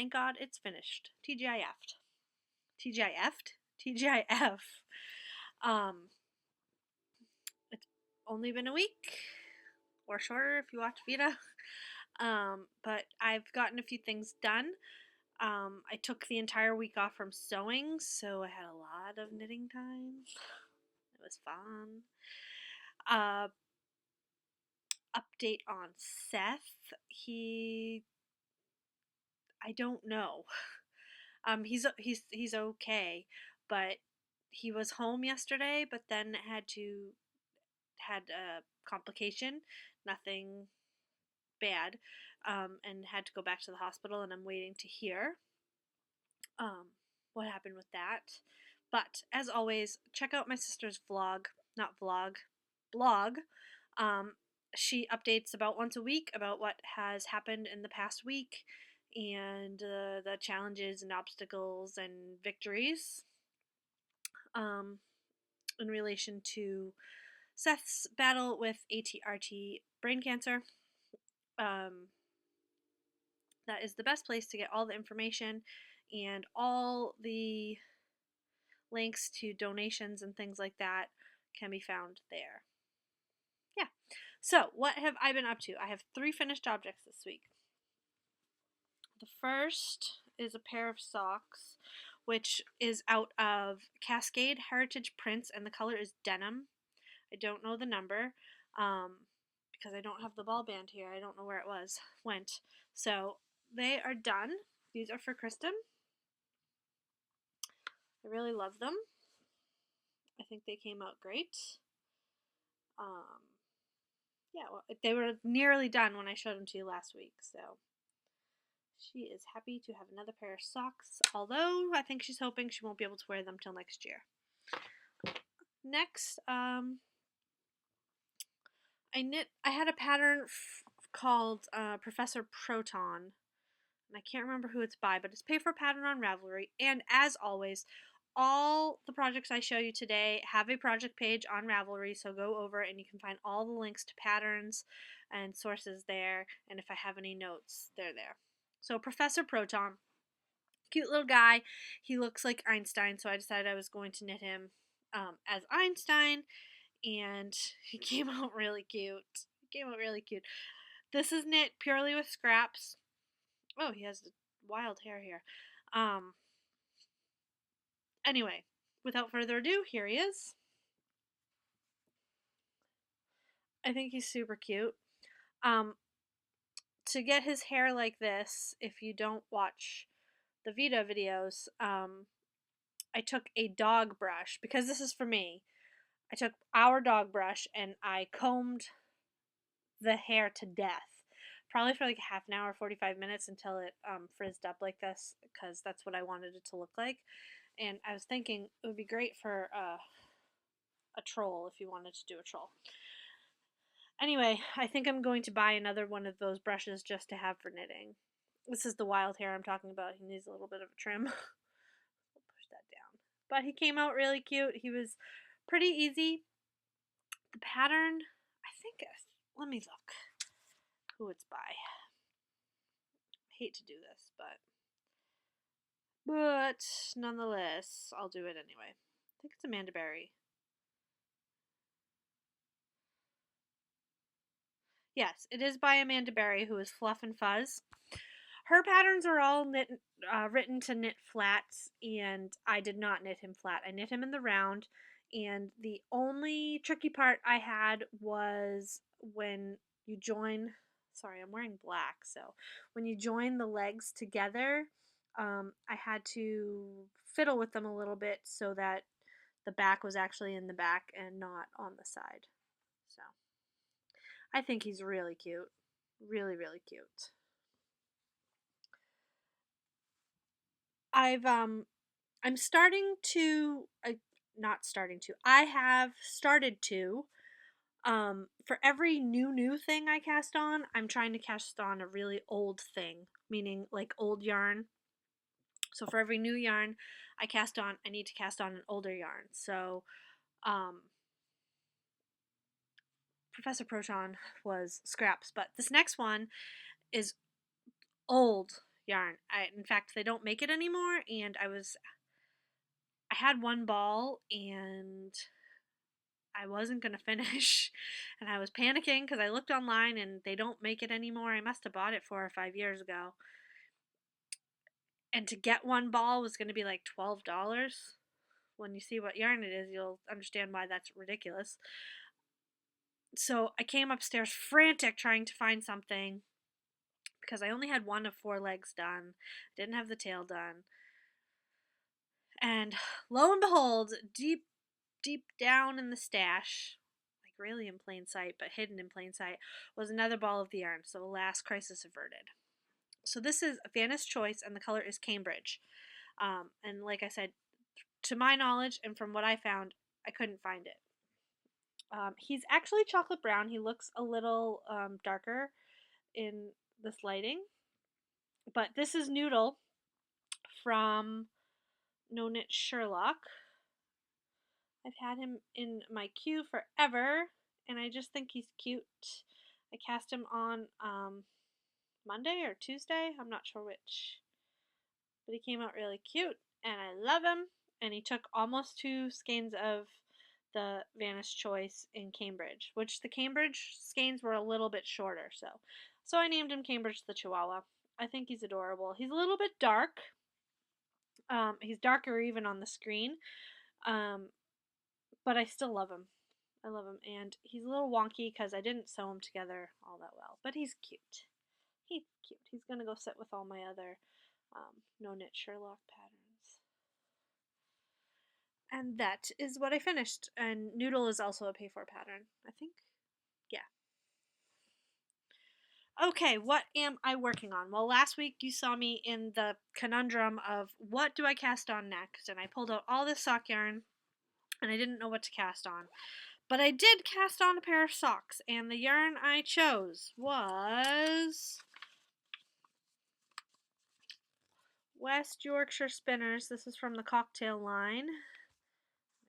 thank God it's finished. TGIF. TGIF? TGIF. It's only been a week, or shorter if you watch Vita. But I've gotten a few things done. I took the entire week off from sewing, so I had a lot of knitting time. It was fun. Update on Seth. I don't know. He's okay, but he was home yesterday, but then had a complication, nothing bad, and had to go back to the hospital, and I'm waiting to hear what happened with that. But as always, check out my sister's blog. Um, she updates about once a week about what has happened in the past week and the challenges and obstacles and victories in relation to Seth's battle with ATRT brain cancer. That is the best place to get all the information and all the links to donations and things like that can be found there. Yeah. So, what have I been up to? I have 3 finished objects this week. The first is a pair of socks, which is out of Cascade Heritage Prints, and the color is denim. I don't know the number because I don't have the ball band here. I don't know where it went. So they are done. These are for Kristen. I really love them. I think they came out great. Yeah, well, they were nearly done when I showed them to you last week, so she is happy to have another pair of socks, although I think she's hoping she won't be able to wear them till next year. Next, I had a pattern called Professor Proton, and I can't remember who it's by, but it's paid for pattern on Ravelry, and as always, all the projects I show you today have a project page on Ravelry, so go over and you can find all the links to patterns and sources there, and if I have any notes, they're there. So Professor Proton, cute little guy. He looks like Einstein, so I decided I was going to knit him as Einstein, and he came out really cute. This is knit purely with scraps. Oh, he has wild hair here. Anyway, without further ado, here he is. I think he's super cute. To get his hair like this, if you don't watch the Vita videos, I took a dog brush, because this is for me. I took our dog brush and I combed the hair to death. Probably for like half an hour, 45 minutes until it frizzed up like this, because that's what I wanted it to look like. And I was thinking it would be great for a troll if you wanted to do a troll. Anyway, I think I'm going to buy another one of those brushes just to have for knitting. This is the wild hair I'm talking about. He needs a little bit of a trim. I'll push that down. But he came out really cute. He was pretty easy. The pattern, I think, let me look who it's by. I hate to do this, but nonetheless, I'll do it anyway. I think it's Amanda Berry. Yes, it is by Amanda Berry, who is Fluff and Fuzz. Her patterns are all written to knit flats, and I did not knit him flat. I knit him in the round, and the only tricky part I had was when you join, sorry, I'm wearing black, so when you join the legs together, I had to fiddle with them a little bit so that the back was actually in the back and not on the side. So I think he's really cute. Really, really cute. I'm starting to not starting to. I have started to for every new thing I cast on, I'm trying to cast on a really old thing, meaning like old yarn. So for every new yarn I cast on, I need to cast on an older yarn. So Professor Proton was scraps, but this next one is old yarn. In fact, they don't make it anymore, and I had one ball and I wasn't going to finish, and I was panicking because I looked online and they don't make it anymore. I must have bought it 4 or 5 years ago. And to get one ball was going to be like $12. When you see what yarn it is, you'll understand why that's ridiculous. So I came upstairs frantic trying to find something because I only had one of 4 legs done. Didn't have the tail done. And lo and behold, deep down in the stash, like really in plain sight, but hidden in plain sight, was another ball of the yarn. So alas, crisis averted. So this is Vanna's Choice, and the color is Cambridge. And like I said, to my knowledge and from what I found, I couldn't find it. He's actually chocolate brown. He looks a little darker in this lighting. But this is Noodle from No Knit Sherlock. I've had him in my queue forever, and I just think he's cute. I cast him on Monday or Tuesday, I'm not sure which. But he came out really cute, and I love him. And he took almost 2 skeins of the Vanna's Choice in Cambridge, which the Cambridge skeins were a little bit shorter. So I named him Cambridge the Chihuahua. I think he's adorable. He's a little bit dark. He's darker even on the screen. But I still love him. I love him. And he's a little wonky because I didn't sew him together all that well. But he's cute. He's cute. He's going to go sit with all my other No Knit Sherlock patterns. And that is what I finished. And Noodle is also a pay-for pattern, I think. Yeah. Okay, what am I working on? Well, last week you saw me in the conundrum of what do I cast on next? And I pulled out all this sock yarn, and I didn't know what to cast on. But I did cast on a pair of socks, and the yarn I chose was West Yorkshire Spinners. This is from the Cocktail line.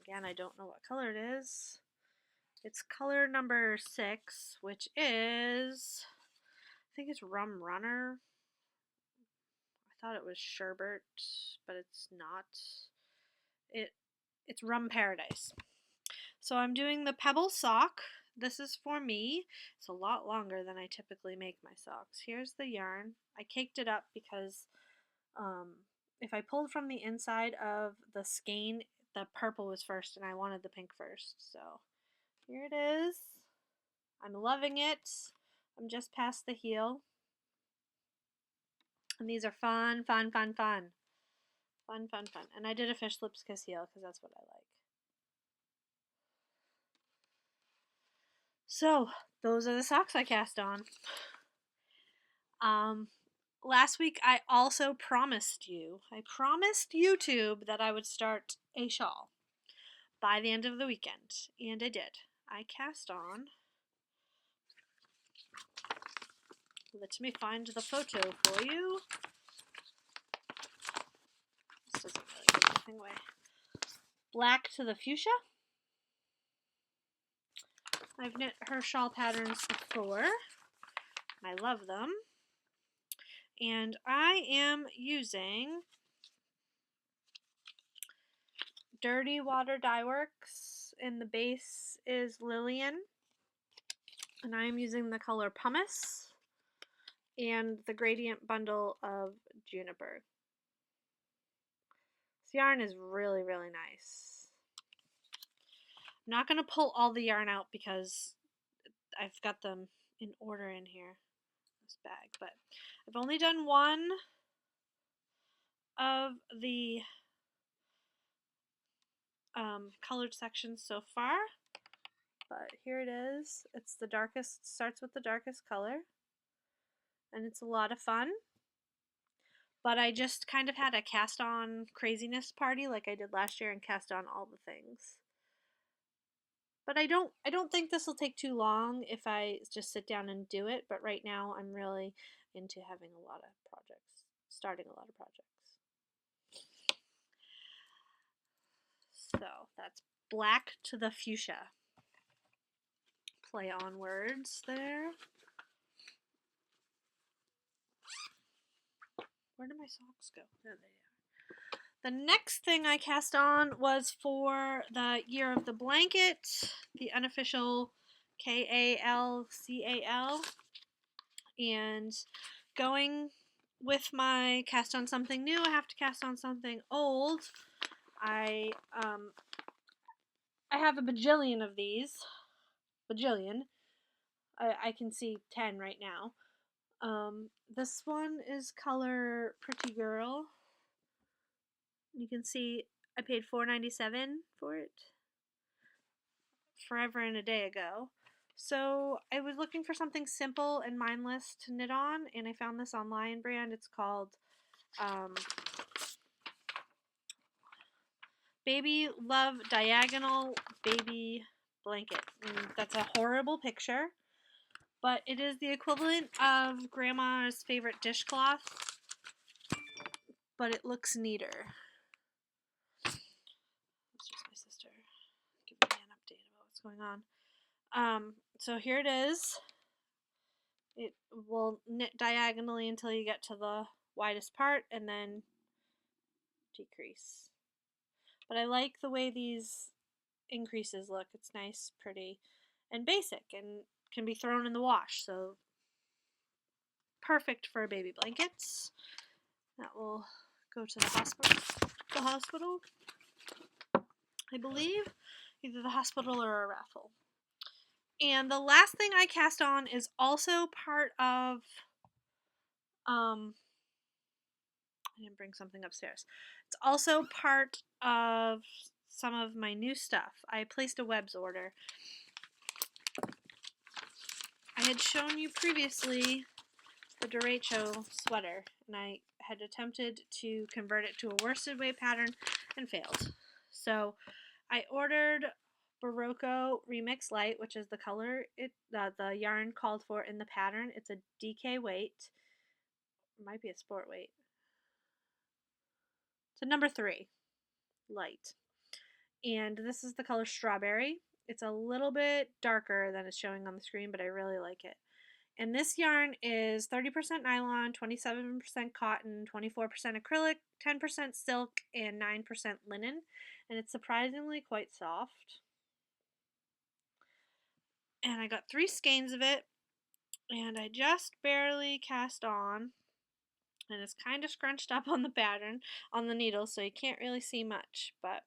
Again, I don't know what color it is. It's color number 6, which is, I think it's Rum Runner. I thought it was Sherbet, but it's not. It's Rum Paradise. So I'm doing the Pebble sock. This is for me. It's a lot longer than I typically make my socks. Here's the yarn. I caked it up because if I pulled from the inside of the skein, the purple was first and I wanted the pink first. So here it is. I'm loving it. I'm just past the heel. And these are fun, fun, fun, fun. Fun, fun, fun. And I did a fish lips kiss heel because that's what I like. So those are the socks I cast on. Last week I also promised YouTube that I would start a shawl by the end of the weekend, and I did. I cast on, let me find the photo for you. This doesn't really give anything away. Black to the Fuchsia. I've knit her shawl patterns before. I love them. And I am using Dirty Water Dye Works, and the base is Lillian. And I am using the color Pumice and the gradient bundle of Juniper. This yarn is really, really nice. I'm not going to pull all the yarn out because I've got them in order in here, this bag, but I've only done one of the colored sections so far, but here it is. It's the darkest, starts with the darkest color, and it's a lot of fun. But I just kind of had a cast on craziness party like I did last year and cast on all the things. But I don't think this will take too long if I just sit down and do it, but right now I'm really into having a lot of projects, starting a lot of projects. So that's Black to the Fuchsia. Play on words there. Where did my socks go? There they are. The next thing I cast on was for the Year of the Blanket, the unofficial KALCAL. And going with my cast on something new, I have to cast on something old. I have a bajillion of these. Bajillion. I can see 10 right now. This one is color Pretty Girl. You can see I paid $4.97 for it forever and a day ago. So I was looking for something simple and mindless to knit on, and I found this online brand. It's called Baby Love Diagonal Baby Blanket. And that's a horrible picture, but it is the equivalent of Grandma's favorite dishcloth, but it looks neater. It's just my sister giving me an update about what's going on. So here it is. It will knit diagonally until you get to the widest part and then decrease. But I like the way these increases look. It's nice, pretty, and basic, and can be thrown in the wash. So perfect for baby blankets. That will go to the hospital, I believe. Either the hospital or a raffle. And the last thing I cast on is also part of I didn't bring something upstairs. It's also part of some of my new stuff. I placed a webs order. I had shown you previously the derecho sweater, and I had attempted to convert it to a worsted weight pattern and failed. So I ordered Barocco Remix Light, which is the color the yarn called for in the pattern. It's a DK weight. It might be a sport weight. It's a number 3 light. And this is the color Strawberry. It's a little bit darker than it's showing on the screen, but I really like it. And this yarn is 30% nylon, 27% cotton, 24% acrylic, 10% silk, and 9% linen. And it's surprisingly quite soft. And I got 3 skeins of it, and I just barely cast on. And it's kind of scrunched up on the pattern, on the needle, so you can't really see much. But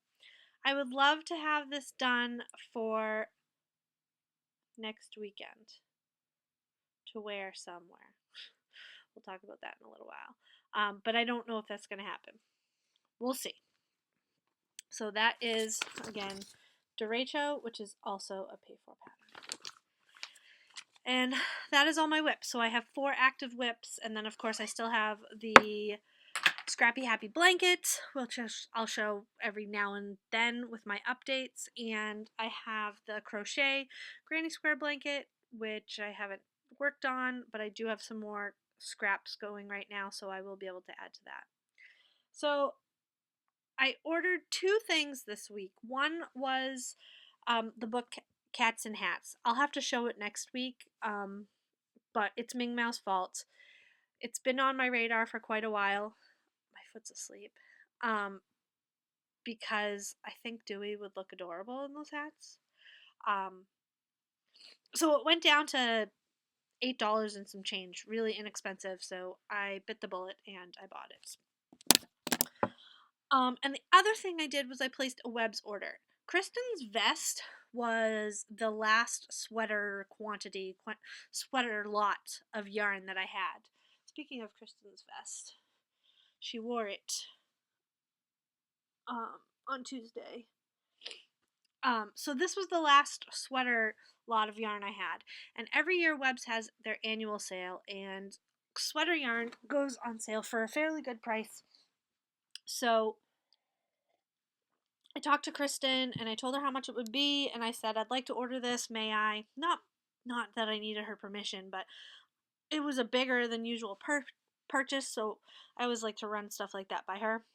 I would love to have this done for next weekend to wear somewhere. We'll talk about that in a little while. But I don't know if that's going to happen. We'll see. So that is, again, derecho, which is also a pay-for pattern. And that is all my whips. So I have 4 active whips, and then of course I still have the Scrappy Happy Blanket, which I'll show every now and then with my updates, and I have the crochet Granny Square Blanket, which I haven't worked on, but I do have some more scraps going right now, so I will be able to add to that. So I ordered 2 things this week. One was the book Cats and Hats. I'll have to show it next week, but it's Ming Mao's fault. It's been on my radar for quite a while. My foot's asleep. Because I think Dewey would look adorable in those hats. So it went down to $8 and some change, really inexpensive, so I bit the bullet and I bought it. And the other thing I did was I placed a webs order. Kristen's vest was the last sweater lot of yarn that I had. Speaking of Kristen's vest, she wore it on Tuesday. So this was the last sweater lot of yarn I had. And every year Webs has their annual sale, and sweater yarn goes on sale for a fairly good price. So I talked to Kristen and I told her how much it would be, and I said, I'd like to order this, may I? Not that I needed her permission, but it was a bigger than usual purchase, so I always like to run stuff like that by her.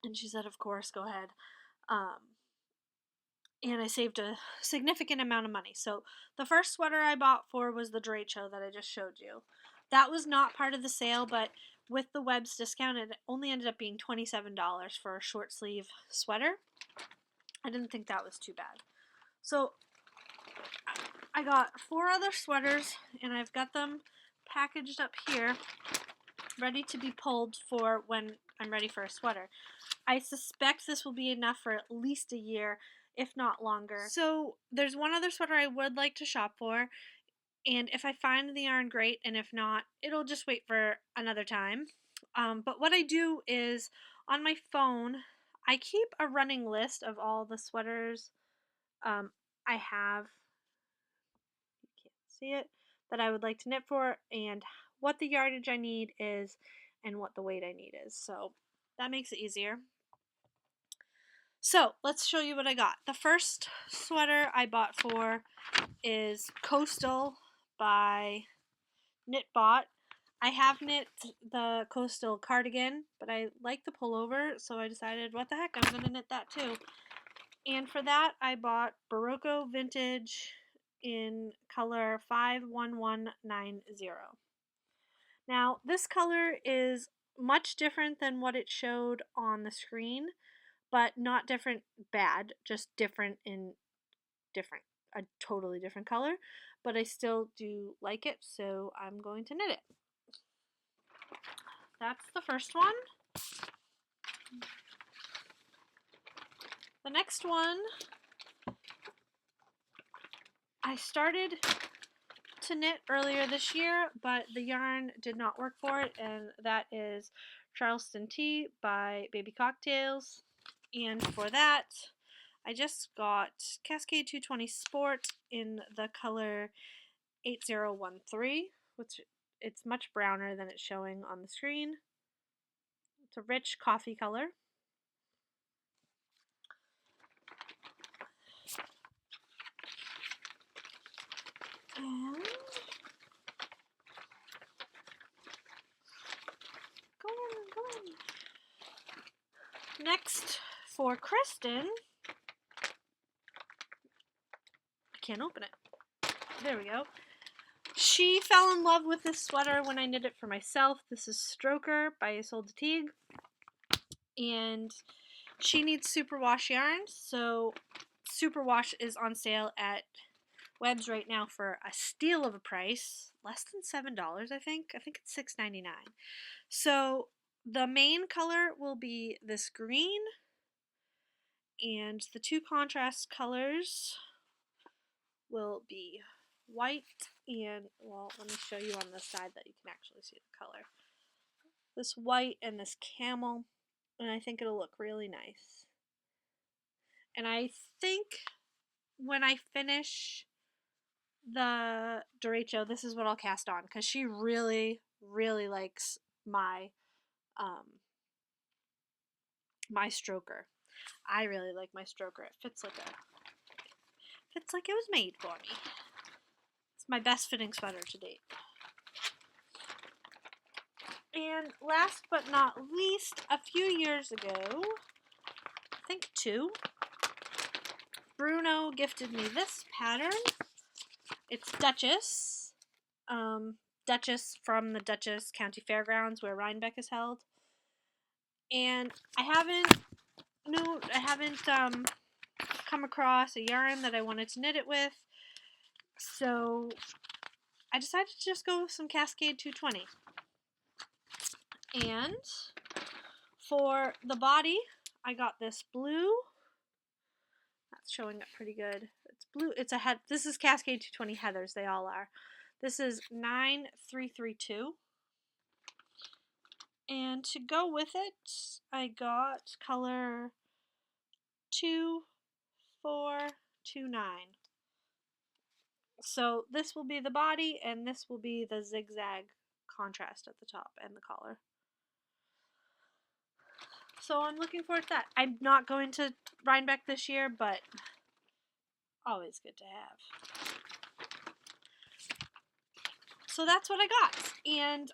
And she said, of course, go ahead. And I saved a significant amount of money. So the first sweater I bought for was the derecho that I just showed you. That was not part of the sale, but with the Web's discount, it only ended up being $27 for a short sleeve sweater. I didn't think that was too bad. So I got 4 other sweaters, and I've got them packaged up here, ready to be pulled for when I'm ready for a sweater. I suspect this will be enough for at least a year, if not longer. So there's one other sweater I would like to shop for, and if I find the yarn, great, and if not, it'll just wait for another time. But what I do is, on my phone, I keep a running list of all the sweaters I have, you can't see it, that I would like to knit for, and what the yardage I need is, and what the weight I need is. So that makes it easier. So let's show you what I got. The first sweater I bought for is Coastal by Knitbot. I have knit the Coastal cardigan, but I like the pullover, so I decided, what the heck, I'm going to knit that too. And for that, I bought Barocco Vintage in color 51190. Now, this color is much different than what it showed on the screen, but not different bad, just different in a totally different color, but I still do like it, so I'm going to knit it. That's the first one. The next one, I started to knit earlier this year, but the yarn did not work for it, and that is Charleston Tea by Baby Cocktails. And for that, I just got Cascade 220 Sport in the color 8013, which it's much browner than it's showing on the screen. It's a rich coffee color. And go on. Next, for Kristen, I can't open it. There we go. She fell in love with this sweater when I knit it for myself. This is Stroker by Isolde de Teague. And she needs superwash yarn, so superwash is on sale at Webs right now for a steal of a price, less than $7, I think. I think it's $6.99. So the main color will be this green, and the 2 contrast colors will be white and, well, let me show you on this side that you can actually see the color. This white and this camel, and I think it'll look really nice. And I think when I finish the derecho, this is what I'll cast on, because she really, really likes my my stroker. I really like my stroker. It fits like it was made for me. It's my best fitting sweater to date. And last but not least, a few years ago, I think 2, Bruno gifted me this pattern. It's Duchess. Duchess from the Duchess County Fairgrounds where Rhinebeck is held. And I haven't come across a yarn that I wanted to knit it with, so I decided to just go with some Cascade 220. And for the body, I got this blue. That's showing up pretty good. It's blue. It's a head. This is Cascade 220 Heathers. They all are. This is 9332. And to go with it, I got color 2429. So this will be the body, and this will be the zigzag contrast at the top and the collar. So I'm looking forward to that. I'm not going to Rhinebeck this year, but always good to have. So that's what I got. And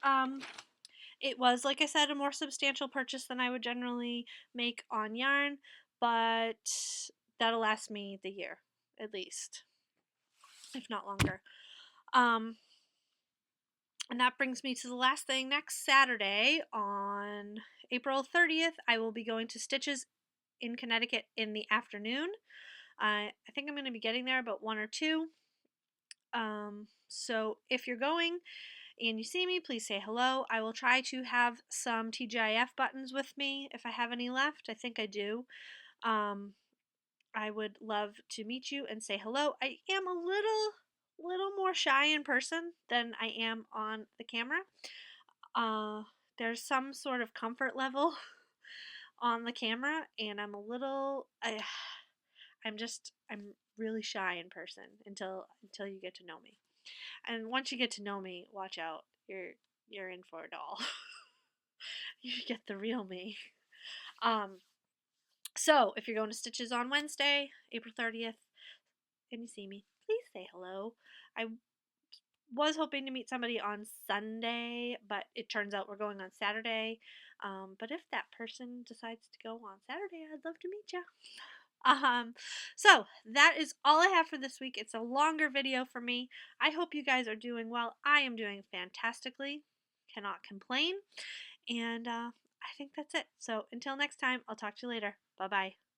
it was, like I said, a more substantial purchase than I would generally make on yarn, but that'll last me the year, at least, if not longer. And that brings me to the last thing. Next Saturday on April 30th, I will be going to Stitches in Connecticut in the afternoon. I think I'm going to be getting there about 1 or 2. So if you're going and you see me, please say hello. I will try to have some TGIF buttons with me if I have any left. I think I do. I would love to meet you and say hello. I am a little more shy in person than I am on the camera. There's some sort of comfort level on the camera, and I'm really shy in person until you get to know me. And once you get to know me, watch out. You're in for it all. You get the real me. Um, so if you're going to Stitches on Wednesday, April 30th, and you see me, please say hello. I was hoping to meet somebody on Sunday, but it turns out we're going on Saturday. But if that person decides to go on Saturday, I'd love to meet you. So that is all I have for this week. It's a longer video for me. I hope you guys are doing well. I am doing fantastically. Cannot complain. And I think that's it. So until next time, I'll talk to you later. Bye bye.